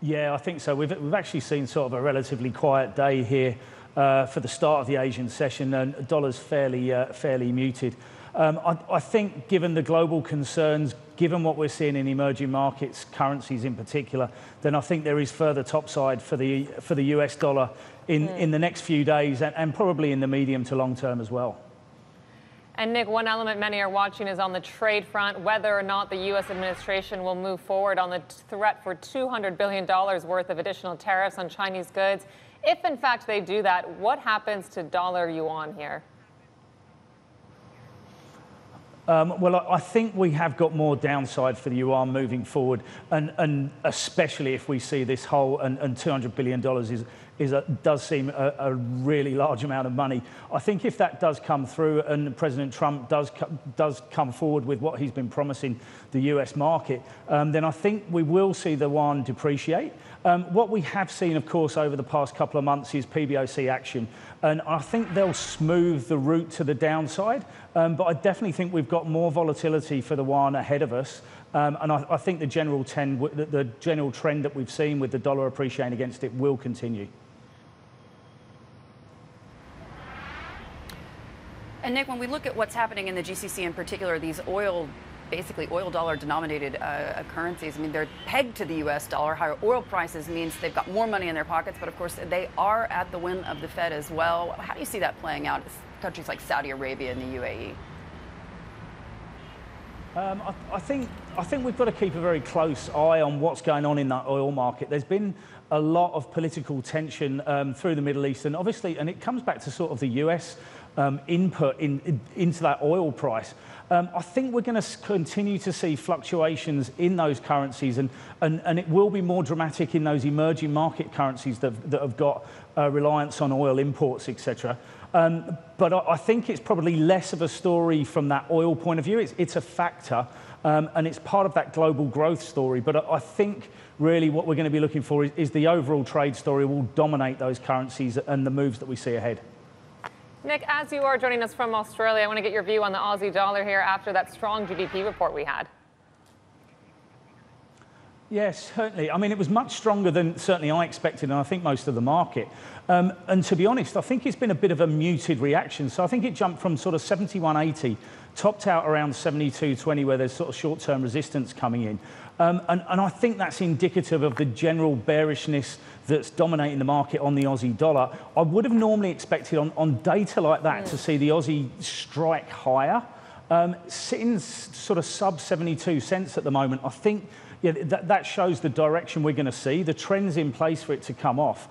Yeah, I think so. We've actually seen sort of a relatively quiet day here for the start of the Asian session, and dollar's fairly muted. I think given the global concerns, given what we're seeing in emerging markets, currencies in particular, then I think there is further topside for the US dollar in the next few days and probably in the medium to long term as well. And Nick, one element many are watching is on the trade front, whether or not the U.S. administration will move forward on the threat for $200 billion worth of additional tariffs on Chinese goods. If, in fact, they do that, what happens to dollar yuan here? Well, I think we have got more downside for the yuan moving forward, and especially if we see this whole, and $200 billion does seem a really large amount of money. I think if that does come through and President Trump does come forward with what he's been promising the US market, then I think we will see the yuan depreciate. What we have seen, of course, over the past couple of months is PBOC action, and I think they'll smooth the route to the downside, but I definitely think we've got more volatility for the yuan ahead of us. And I think the general trend that we've seen with the dollar appreciating against it will continue. And Nick, when we look at what's happening in the GCC in particular, these basically oil dollar denominated currencies, I mean, they're pegged to the US dollar. Higher oil prices means they've got more money in their pockets, but of course they are at the whim of the Fed as well. How do you see that playing out in countries like Saudi Arabia and the UAE? I think we've got to keep a very close eye on what's going on in that oil market. There's been a lot of political tension through the Middle East, and obviously, and it comes back to sort of the US input into that oil price. I think we're going to continue to see fluctuations in those currencies, and it will be more dramatic in those emerging market currencies that have got reliance on oil imports, etc. But I think it's probably less of a story from that oil point of view. It's a factor, and it's part of that global growth story. But I think really what we're going to be looking for is the overall trade story will dominate those currencies and the moves that we see ahead. Nick, as you are joining us from Australia, I want to get your view on the Aussie dollar here after that strong GDP report we had. Yes, certainly. I mean, it was much stronger than certainly I expected, and I think most of the market. And to be honest, I think it's been a bit of a muted reaction. So I think it jumped from sort of 71.80, topped out around 72.20, where there's sort of short-term resistance coming in. And I think that's indicative of the general bearishness that's dominating the market on the Aussie dollar. I would have normally expected on data like that to see the Aussie strike higher. Sitting sort of sub 72 cents at the moment, I think that shows the direction we're going to see. The trend's in place for it to come off.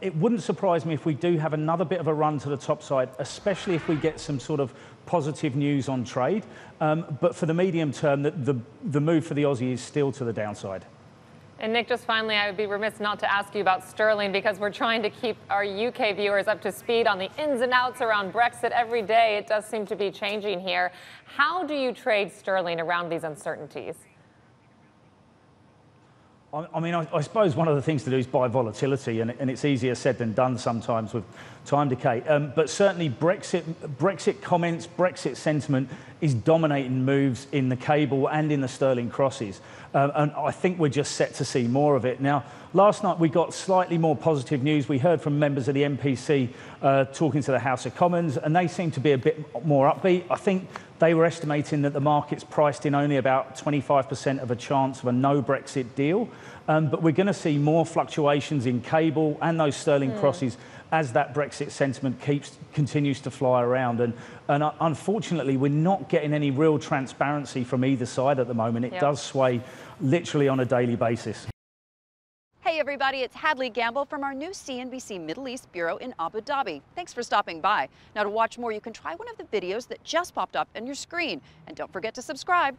It wouldn't surprise me if we do have another bit of a run to the top side, especially if we get some sort of positive news on trade. But for the medium term, the move for the Aussie is still to the downside. And Nick, just finally, I would be remiss not to ask you about sterling, because we're trying to keep our UK viewers up to speed on the ins and outs around Brexit every day. It does seem to be changing here. How do you trade sterling around these uncertainties? I mean, I suppose one of the things to do is buy volatility, and it's easier said than done sometimes with time decay. But certainly Brexit comments, Brexit sentiment is dominating moves in the cable and in the sterling crosses. And I think we're just set to see more of it. Now, last night we got slightly more positive news. We heard from members of the MPC talking to the House of Commons, and they seem to be a bit more upbeat. I think they were estimating that the market's priced in only about 25% of a chance of a no Brexit deal. But we're going to see more fluctuations in cable and those sterling crosses as that Brexit sentiment continues to fly around. And unfortunately, we're not getting any real transparency from either side at the moment. It does sway literally on a daily basis. Hey everybody, it's Hadley Gamble from our new CNBC Middle East Bureau in Abu Dhabi. Thanks for stopping by. Now, to watch more, you can try one of the videos that just popped up on your screen. And don't forget to subscribe.